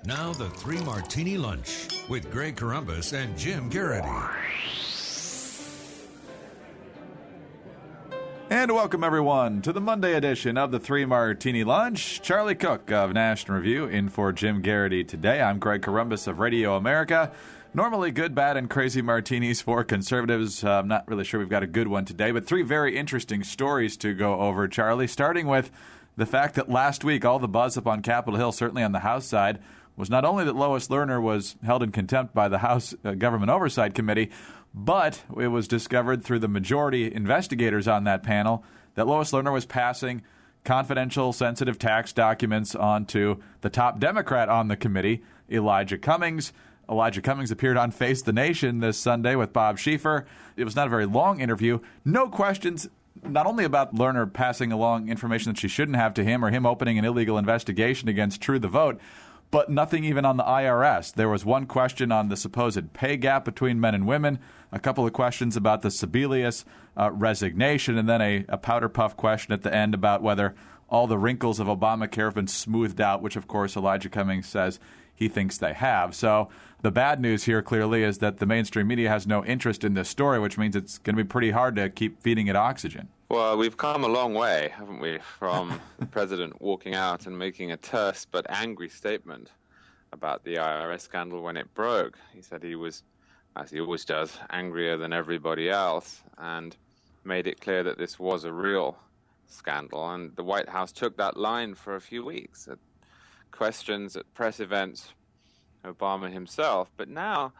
Now the Three Martini Lunch with Greg Corombos and Jim Garrity. And welcome, everyone, to the Monday edition of the Three Martini Lunch. Charlie Cooke of National Review in for Jim Garrity today. I'm Greg Corombos of Radio America. Normally good, bad, and crazy martinis for conservatives. I'm not really sure we've got a good one today, but three very interesting stories to go over, Charlie, starting with the fact that last week all the buzz up on Capitol Hill, certainly on the House side, was not only that Lois Lerner was held in contempt by the House Government Oversight Committee, but it was discovered through the majority investigators on that panel that Lois Lerner was passing confidential, sensitive tax documents on to the top Democrat on the committee, Elijah Cummings. Elijah Cummings appeared on Face the Nation this Sunday with Bob Schieffer. It was not a very long interview. No questions, not only about Lerner passing along information that she shouldn't have to him or him opening an illegal investigation against True the Vote, but nothing even on the IRS. There was one question on the supposed pay gap between men and women, a couple of questions about the Sebelius resignation, and then a powder puff question at the end about whether all the wrinkles of Obamacare have been smoothed out, which, of course, Elijah Cummings says he thinks they have. So the bad news here, clearly, is that the mainstream media has no interest in this story, which means it's going to be pretty hard to keep feeding it oxygen. Well, we've come a long way, haven't we, from the president walking out and making a terse but angry statement about the IRS scandal when it broke. He said he was, as he always does, angrier than everybody else, and made it clear that this was a real scandal. And the White House took that line for a few weeks at questions, at press events, Obama himself. But now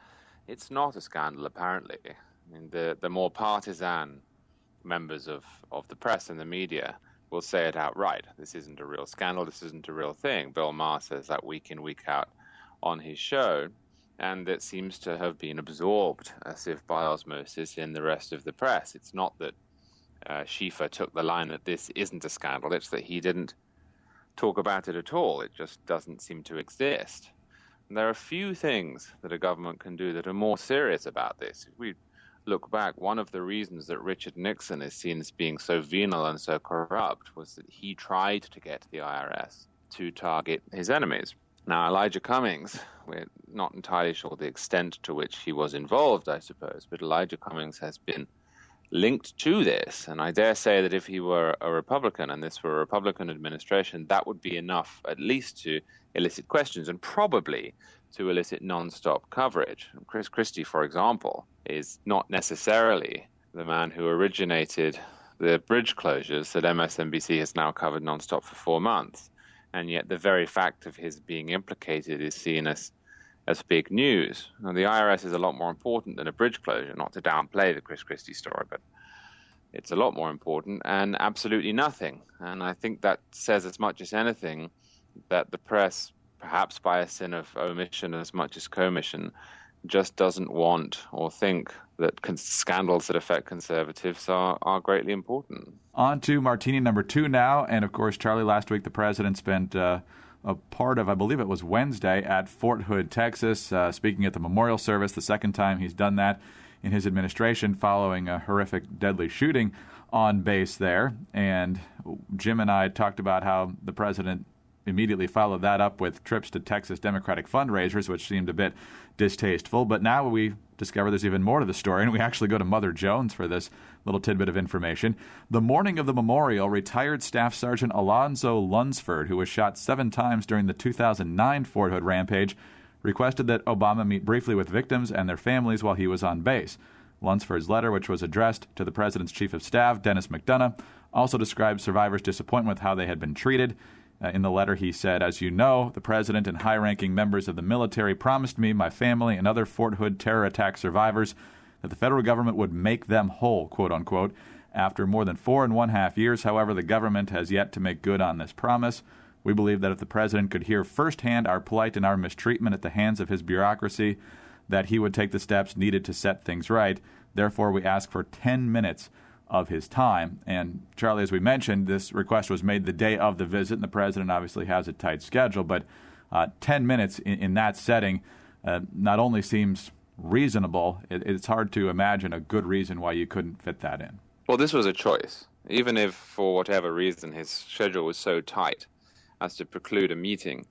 it's not a scandal, apparently. I mean, the more partisan members of the press and the media will say it outright. This isn't a real scandal. This isn't a real thing. Bill Maher says that week in, week out on his show. And it seems to have been absorbed as if by osmosis in the rest of the press. It's not that Schieffer took the line that this isn't a scandal. It's that he didn't talk about it at all. It just doesn't seem to exist. And there are few things that a government can do that are more serious about this. If we look back, one of the reasons that Richard Nixon is seen as being so venal and so corrupt was that he tried to get the IRS to target his enemies. Now, Elijah Cummings, we're not entirely sure the extent to which he was involved, I suppose, but Elijah Cummings has been linked to this. And I dare say that if he were a Republican and this were a Republican administration, that would be enough at least to elicit questions and probably to elicit nonstop coverage. Chris Christie, for example, is not necessarily the man who originated the bridge closures that MSNBC has now covered nonstop for 4 months. And yet the very fact of his being implicated is seen as big news. Now, the IRS is a lot more important than a bridge closure, not to downplay the Chris Christie story, but it's a lot more important and absolutely nothing. And I think that says as much as anything that the press, perhaps by a sin of omission as much as commission, just doesn't want or think that scandals that affect conservatives are greatly important. On to Martini number 2 now. And, of course, Charlie, last week the president spent a part of, I believe it was Wednesday, at Fort Hood, Texas, speaking at the memorial service, the second time he's done that in his administration following a horrific, deadly shooting on base there. And Jim and I talked about how the president immediately followed that up with trips to Texas Democratic fundraisers, which seemed a bit distasteful. But now we discover there's even more to the story, and we actually go to Mother Jones for this little tidbit of information. The morning of the memorial, retired Staff Sergeant Alonzo Lunsford, who was shot 7 times during the 2009 Fort Hood rampage, requested that Obama meet briefly with victims and their families while he was on base. Lunsford's letter, which was addressed to the president's chief of staff, Dennis McDonough, also described survivors' disappointment with how they had been treated. In the letter, he said, "As you know, the president and high-ranking members of the military promised me, my family, and other Fort Hood terror attack survivors that the federal government would make them whole, quote-unquote. After more than 4.5 years, however, the government has yet to make good on this promise. We believe that if the president could hear firsthand our plight and our mistreatment at the hands of his bureaucracy, that he would take the steps needed to set things right. Therefore, we ask for 10 minutes of his time." And, Charlie, as we mentioned, this request was made the day of the visit, and the president obviously has a tight schedule, but 10 minutes in that setting not only seems reasonable, it's hard to imagine a good reason why you couldn't fit that in. Well, this was a choice. Even if, for whatever reason, his schedule was so tight as to preclude a meeting,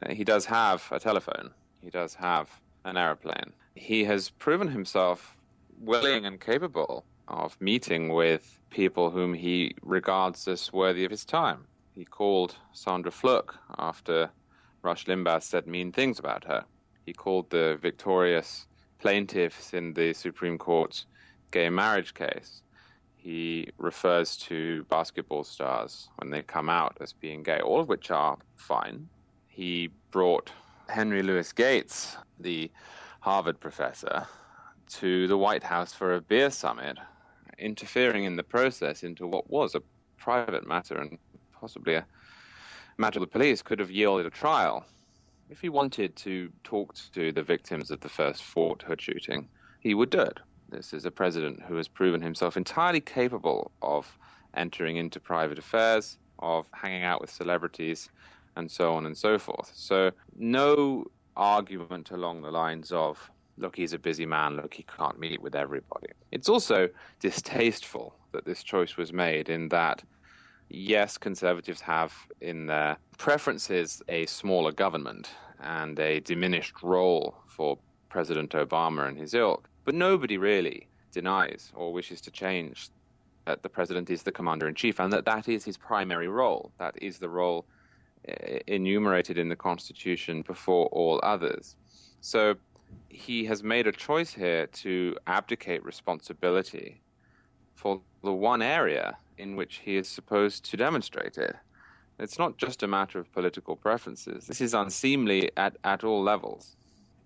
He does have a telephone. He does have an aeroplane. He has proven himself willing and capable of meeting with people whom he regards as worthy of his time. He called Sandra Fluke after Rush Limbaugh said mean things about her. He called the victorious plaintiffs in the Supreme Court's gay marriage case. He refers to basketball stars when they come out as being gay, all of which are fine. He brought Henry Louis Gates, the Harvard professor, to the White House for a beer summit, interfering in the process into what was a private matter and possibly a matter the police could have yielded a trial. If he wanted to talk to the victims of the first Fort Hood shooting, he would do it. This is a president who has proven himself entirely capable of entering into private affairs, of hanging out with celebrities, and so on and so forth. So no argument along the lines of, look, he's a busy man, look, he can't meet with everybody. It's also distasteful that this choice was made in that, yes, conservatives have in their preferences a smaller government and a diminished role for President Obama and his ilk, but nobody really denies or wishes to change that the president is the commander-in-chief and that is his primary role. That is the role enumerated in the Constitution before all others. So he has made a choice here to abdicate responsibility for the one area in which he is supposed to demonstrate it. It's not just a matter of political preferences. This is unseemly at all levels.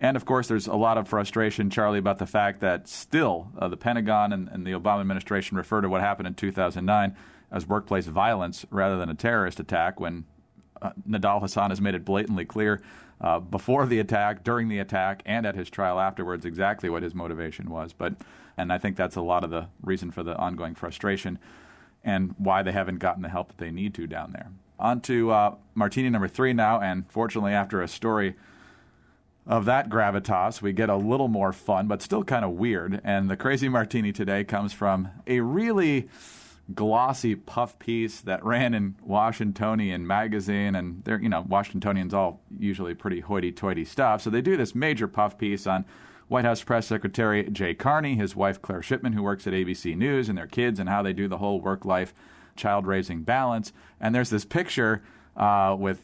And, of course, there's a lot of frustration, Charlie, about the fact that still the Pentagon and the Obama administration refer to what happened in 2009 as workplace violence rather than a terrorist attack when Nidal Hasan has made it blatantly clear before the attack, during the attack, and at his trial afterwards exactly what his motivation was. And I think that's a lot of the reason for the ongoing frustration and why they haven't gotten the help that they need to down there. On to Martini number 3 now, and fortunately after a story of that gravitas, we get a little more fun, but still kind of weird. And the crazy Martini today comes from a really glossy puff piece that ran in Washingtonian magazine, and they're, Washingtonians all usually pretty hoity-toity stuff. So they do this major puff piece on White House Press Secretary Jay Carney, his wife Claire Shipman, who works at ABC News, and their kids, and how they do the whole work-life child-raising balance. And there's this picture with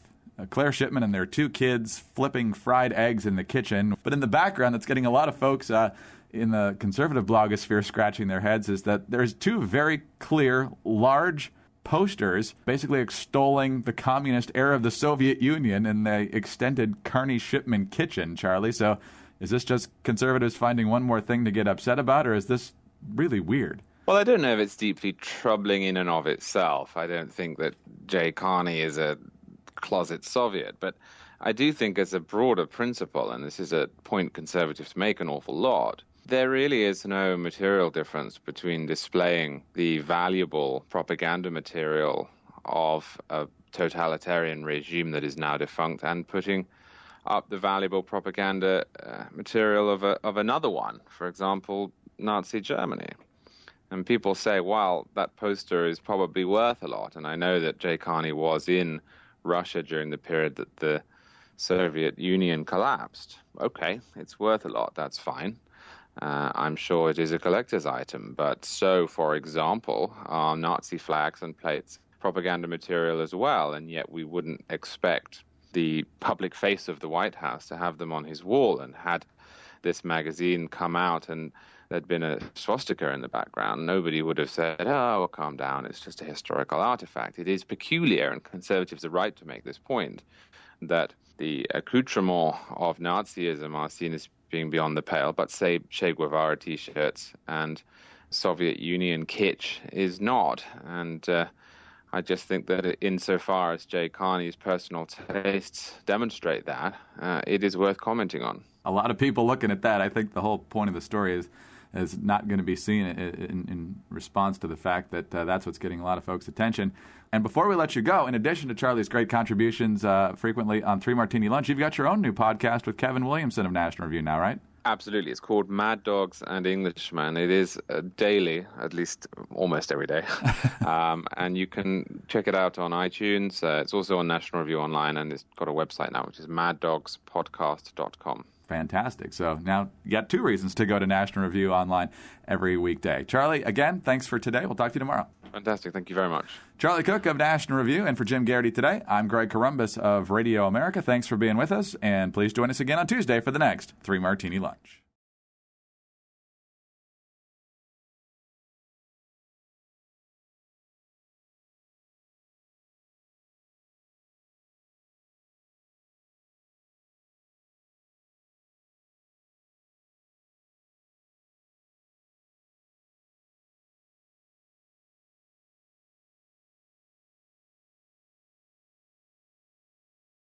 Claire Shipman and their 2 kids flipping fried eggs in the kitchen. But in the background, that's getting a lot of folks in the conservative blogosphere scratching their heads, is that there's 2 very clear, large posters basically extolling the communist era of the Soviet Union in the extended Carney-Shipman kitchen, Charlie. So is this just conservatives finding one more thing to get upset about, or is this really weird? Well, I don't know if it's deeply troubling in and of itself. I don't think that Jay Carney is a closet Soviet, but I do think as a broader principle, and this is a point conservatives make an awful lot, there really is no material difference between displaying the valuable propaganda material of a totalitarian regime that is now defunct and putting up the valuable propaganda material of another one, for example, Nazi Germany. And people say, well, that poster is probably worth a lot. And I know that Jay Carney was in Russia during the period that the Soviet Union collapsed. Okay, it's worth a lot, that's fine. I'm sure it is a collector's item, but so, for example, are Nazi flags and plates propaganda material as well, and yet we wouldn't expect the public face of the White House to have them on his wall. And had this magazine come out and there'd been a swastika in the background, nobody would have said, oh, well, calm down, it's just a historical artifact. It is peculiar, and conservatives are right to make this point, that the accoutrement of Nazism are seen as being beyond the pale, but say Che Guevara T-shirts and Soviet Union kitsch is not. And I just think that insofar as Jay Carney's personal tastes demonstrate that, it is worth commenting on. A lot of people looking at that, I think the whole point of the story is not going to be seen in response to the fact that that's what's getting a lot of folks' attention. And before we let you go, in addition to Charlie's great contributions frequently on 3 Martini Lunch, you've got your own new podcast with Kevin Williamson of National Review now, right? Absolutely. It's called Mad Dogs and Englishmen. It is daily, at least almost every day. And you can check it out on iTunes. It's also on National Review Online, and it's got a website now, which is maddogs.podcast.com. Fantastic. So now you got 2 reasons to go to National Review Online every weekday. Charlie, again, thanks for today. We'll talk to you tomorrow. Fantastic. Thank you very much. Charlie Cooke of National Review, and for Jim Garrity today, I'm Greg Corombos of Radio America. Thanks for being with us, and please join us again on Tuesday for the next 3 Martini Lunch.